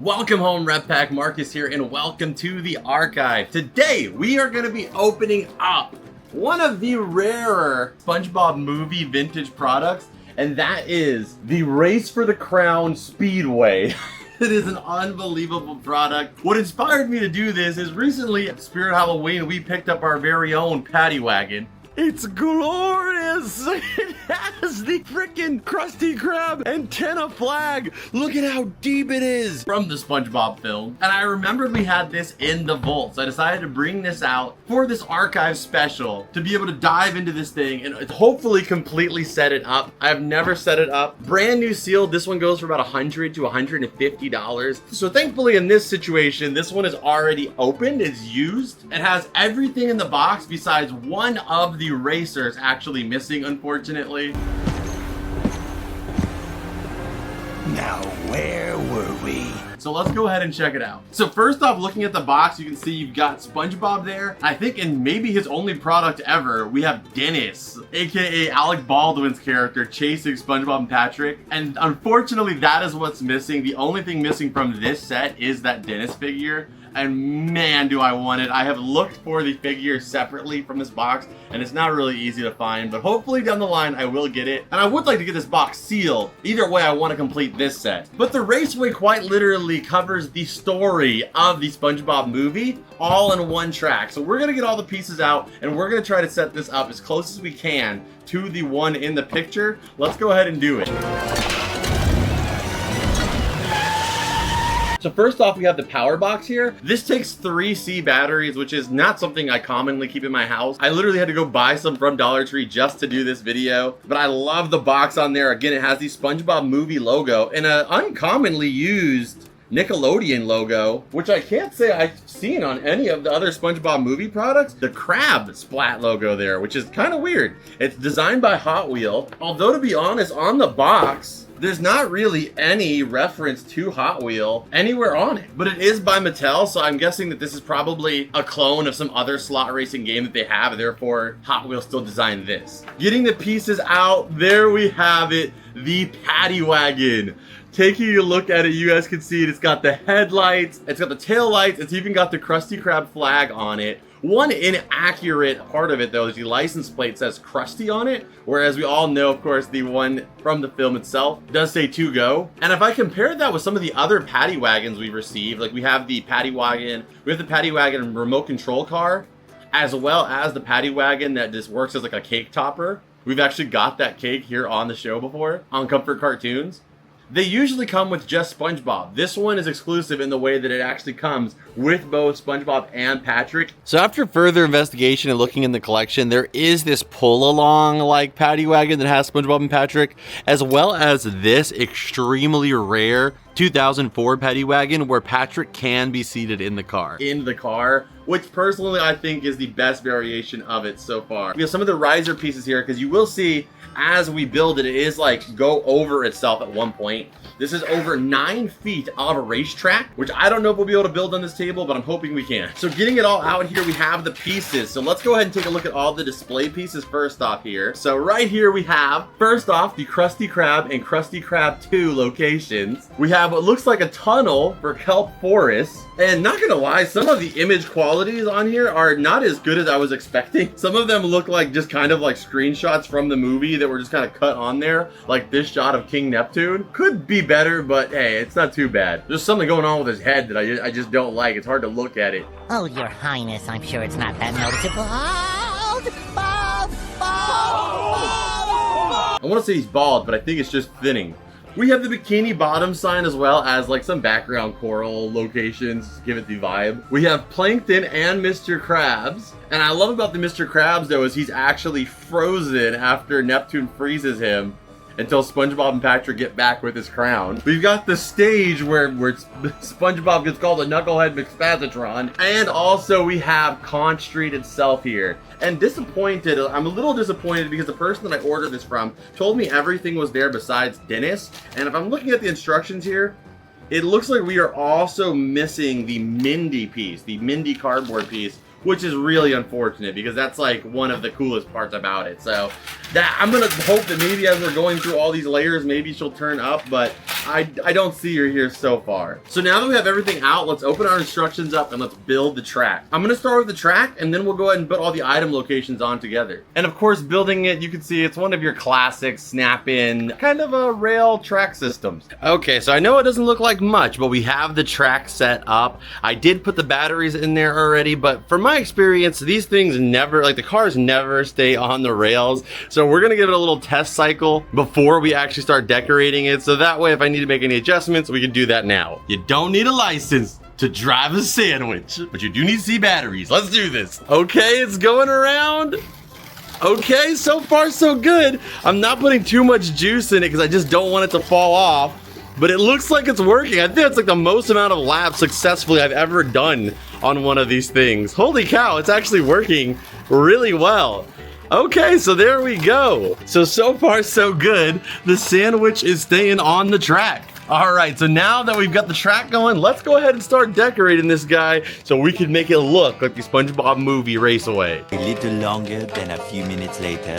Welcome home, Rep Pack. Marcus here, and welcome to the archive. Today, we are going to be opening up one of the rarer SpongeBob movie vintage products, and that is the Race for the Crown Speedway. It is an unbelievable product. What inspired me to do this is recently at Spirit Halloween, we picked up our very own paddy wagon. It's glorious! It has the freaking Krusty Krab antenna flag! Look at how deep it is! From the SpongeBob film. And I remembered we had this in the vault, so I decided to bring this out for this archive special to be able to dive into this thing and hopefully completely set it up. I've never set it up. Brand new sealed. This one goes for about $100 to $150. So thankfully in this situation, this one is already opened. It's used. It has everything in the box besides one of the racers actually missing, unfortunately. Now, where were we? So let's go ahead and check it out. So first off, looking at the box, you can see you've got SpongeBob there. I think in maybe his only product ever, we have Dennis, aka Alec Baldwin's character, chasing SpongeBob and Patrick. And unfortunately, that is what's missing. The only thing missing from this set is that Dennis figure. And man, do I want it. I have looked for the figure separately from this box, and it's not really easy to find, but hopefully down the line I will get it. And I would like to get this box sealed. Either way, I want to complete this set. But the Raceway quite literally covers the story of the SpongeBob movie all in one track. So we're going to get all the pieces out, and we're going to try to set this up as close as we can to the one in the picture. Let's go ahead and do it. So first off, we have the power box here. This takes 3C batteries, which is not something I commonly keep in my house. I literally had to go buy some from Dollar Tree just to do this video, but I love the box on there. Again, it has the SpongeBob movie logo and an uncommonly used Nickelodeon logo, which I can't say I've seen on any of the other SpongeBob movie products. The crab splat logo there, which is kind of weird. It's designed by Hot Wheel, although to be honest, on the box, there's not really any reference to Hot Wheel anywhere on it, but it is by Mattel, so I'm guessing that this is probably a clone of some other slot racing game that they have, and therefore Hot Wheel still designed this. Getting the pieces out, there we have it, the paddy wagon. Taking a look at it, you guys can see it. It's got the headlights, it's got the tail lights, it's even got the Krusty Krab flag on it. One inaccurate part of it, though, is the license plate says Krusty on it, whereas we all know, of course, the one from the film itself does say to go. And if I compare that with some of the other paddy wagons we've received, like we have the paddy wagon, we have the paddy wagon remote control car, as well as the paddy wagon that just works as like a cake topper. We've actually got that cake here on the show before, on Comfort Cartoons. They usually come with just SpongeBob. This one is exclusive in the way that it actually comes with both SpongeBob and Patrick. So after further investigation and looking in the collection, there is this pull-along like paddy wagon that has SpongeBob and Patrick, as well as this extremely rare 2004 paddy wagon where Patrick can be seated in the car. Which personally I think is the best variation of it so far. We have some of the riser pieces here because you will see as we build it, it is like go over itself at one point. This is over 9 feet of a racetrack, which I don't know if we'll be able to build on this table, but I'm hoping we can. So getting it all out here, we have the pieces. So let's go ahead and take a look at all the display pieces first off here. So right here we have, first off, the Krusty Krab and Krusty Krab 2 locations. We have what looks like a tunnel for kelp forest. And not gonna lie, some of the image qualities on here are not as good as I was expecting. Some of them look like just kind of like screenshots from the movie that were just kind of cut on there. Like this shot of King Neptune. Could be better, but hey, it's not too bad. There's something going on with his head that I just don't like. It's hard to look at it. Oh, Your Highness, I'm sure it's not that noticeable. I want to say he's bald, but I think it's just thinning. We have the Bikini Bottom sign as well as like some background coral locations, give it the vibe. We have Plankton and Mr. Krabs. And I love about the Mr. Krabs though is he's actually frozen after Neptune freezes him until SpongeBob and Patrick get back with his crown. We've got the stage where SpongeBob gets called a Knucklehead McSpazatron. And also we have Conch Street itself here. And disappointed, I'm a little disappointed because the person that I ordered this from told me everything was there besides Dennis. And if I'm looking at the instructions here, it looks like we are also missing the Mindy piece, the Mindy cardboard piece, which is really unfortunate because that's like one of the coolest parts about it. So that I'm gonna hope that maybe as we're going through all these layers, maybe she'll turn up, but I don't see her here so far. So now that we have everything out, let's open our instructions up and let's build the track. I'm gonna start with the track and then we'll go ahead and put all the item locations on together. And of course, building it, you can see it's one of your classic snap-in kind of a rail track systems. Okay, so I know it doesn't look like much, but we have the track set up. I did put the batteries in there already, but from my experience, these things never, like the cars never stay on the rails. So we're gonna give it a little test cycle before we actually start decorating it. So that way, if I need to make any adjustments, we can do that now. You don't need a license to drive a sandwich, but you do need C batteries. Let's do this. Okay, it's going around. Okay, so far so good. I'm not putting too much juice in it because I just don't want it to fall off, but it looks like it's working. I think it's like the most amount of laps successfully I've ever done on one of these things. Holy cow, it's actually working really well. Okay, so there we go. So far so good. The sandwich is staying on the track. All right, so now that we've got the track going, let's go ahead and start decorating this guy so we can make it look like the SpongeBob movie Raceway. A little longer than a few minutes later.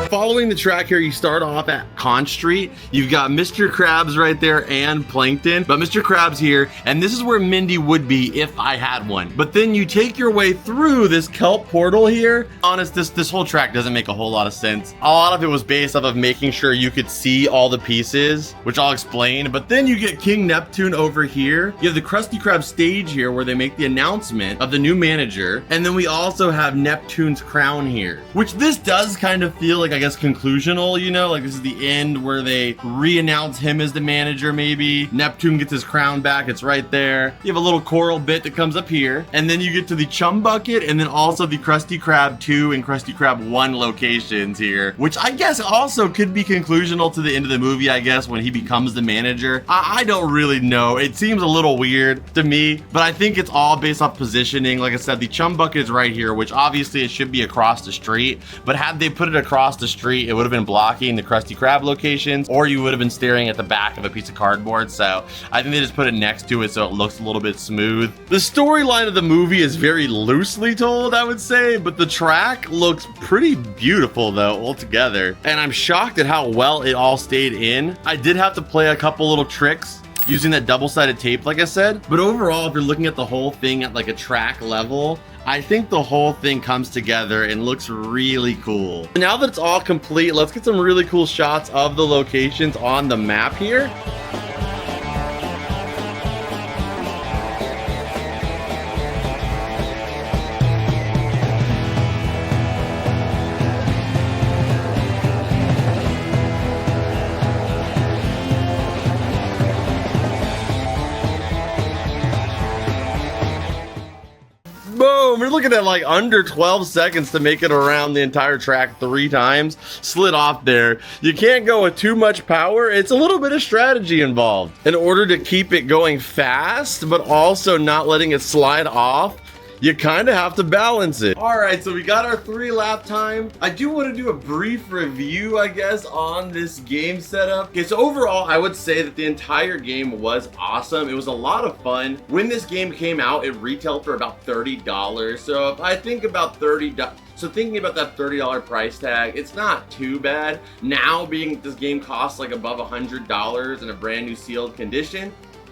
Following the track here, you start off at Conch Street. You've got Mr. Krabs right there and Plankton, but Mr. Krabs here, and this is where Mindy would be if I had one. But then you take your way through this kelp portal here. Honest, this whole track doesn't make a whole lot of sense. A lot of it was based off of making sure you could see all the pieces, which I'll explain. But then you get King Neptune over here. You have the Krusty Krab stage here where they make the announcement of the new manager. And then we also have Neptune's crown here, which this does kind of feel like, I guess, conclusional, you know, like this is the end where they re-announce him as the manager. Maybe Neptune gets his crown back. It's right there. You have a little coral bit that comes up here, and then you get to the Chum Bucket and then also the Krusty Krab 2 and Krusty Krab 1 locations here, which I guess also could be conclusional to the end of the movie, I guess, when he becomes the manager. I don't really know. It seems a little weird to me, but I think it's all based off positioning. Like I said, the Chum Bucket is right here, which obviously it should be across the street, but had they put it across the street, it would have been blocking the Krusty Krab locations, or you would have been staring at the back of a piece of cardboard. So I think they just put it next to it so it looks a little bit smooth. The storyline of the movie is very loosely told, I would say, but the track looks pretty beautiful though altogether. And I'm shocked at how well it all stayed in. I did have to play a couple little tricks using that double-sided tape, like I said, but overall, if you're looking at the whole thing at like a track level, I think the whole thing comes together and looks really cool. Now that it's all complete, let's get some really cool shots of the locations on the map here. Boom, we're looking at like under 12 seconds to make it around the entire track 3 times. Slid off there. You can't go with too much power. It's a little bit of strategy involved in order to keep it going fast, but also not letting it slide off. You kind of have to balance it. All right, so we got our 3 lap time. I do want to do a brief review, I guess, on this game setup. Okay, so overall, I would say that the entire game was awesome. It was a lot of fun. When this game came out, it retailed for about $30. So if I think about thinking about that $30 price tag, it's not too bad. Now, being this game costs like above $100 in a brand new sealed condition,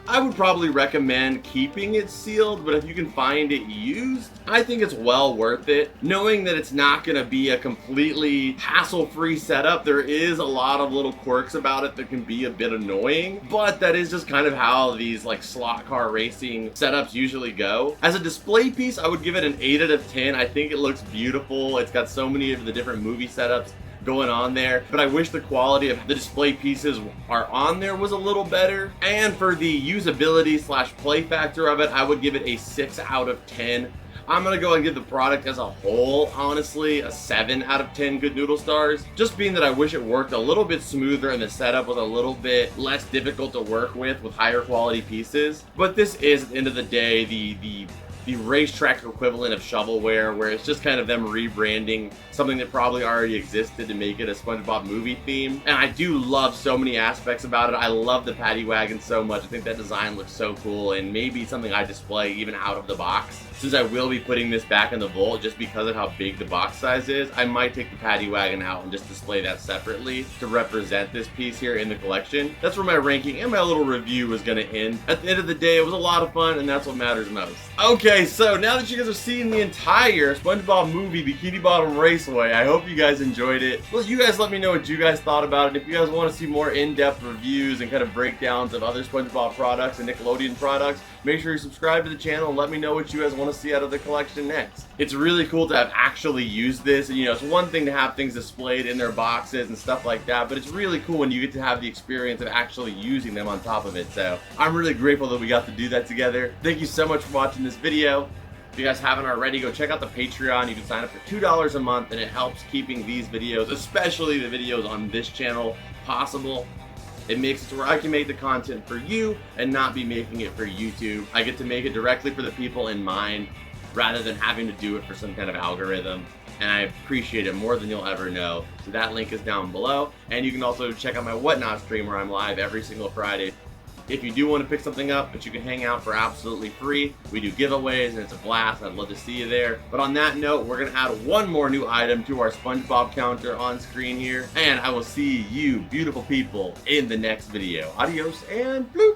I would probably recommend keeping it sealed, but if you can find it used, I think it's well worth it. Knowing that it's not gonna be a completely hassle-free setup, there is a lot of little quirks about it that can be a bit annoying, but that is just kind of how these like slot car racing setups usually go. As a display piece, I would give it an 8 out of 10. I think it looks beautiful. It's got so many of the different movie setups going on there, but I wish the quality of the display pieces are on there was a little better. And for the usability slash play factor of it, I would give it a 6 out of 10. I'm gonna go and give the product as a whole, honestly, a 7 out of 10 good noodle stars. Just being that I wish it worked a little bit smoother and the setup was a little bit less difficult to work with higher quality pieces. But this is, at the end of the day, the the racetrack equivalent of shovelware, where it's just kind of them rebranding something that probably already existed to make it a SpongeBob movie theme. And I do love so many aspects about it. I love the paddy wagon so much. I think that design looks so cool, and maybe something I display even out of the box. Since I will be putting this back in the vault just because of how big the box size is, I might take the paddy wagon out and just display that separately to represent this piece here in the collection. That's where my ranking and my little review was going to end. At the end of the day, it was a lot of fun, and that's what matters most. Okay, so now that you guys have seen the entire SpongeBob movie Bikini Bottom Raceway, I hope you guys enjoyed it. Well, you guys let me know what you guys thought about it. If you guys want to see more in-depth reviews and kind of breakdowns of other SpongeBob products and Nickelodeon products, make sure you subscribe to the channel and let me know what you guys want to see out of the collection next. It's really cool to have actually used this. And, you know, it's one thing to have things displayed in their boxes and stuff like that, but it's really cool when you get to have the experience of actually using them on top of it. So I'm really grateful that we got to do that together. Thank you so much for watching this video. If you guys haven't already, go check out the Patreon. You can sign up for $2 a month, and it helps keeping these videos, especially the videos on this channel, possible. It makes it to where I can make the content for you and not be making it for YouTube. I get to make it directly for the people in mind rather than having to do it for some kind of algorithm. And I appreciate it more than you'll ever know. So that link is down below. And you can also check out my Whatnot stream where I'm live every single Friday. If you do want to pick something up, but you can hang out for absolutely free, we do giveaways and it's a blast. I'd love to see you there. But on that note, we're going to add one more new item to our SpongeBob counter on screen here. And I will see you beautiful people in the next video. Adios and bloop!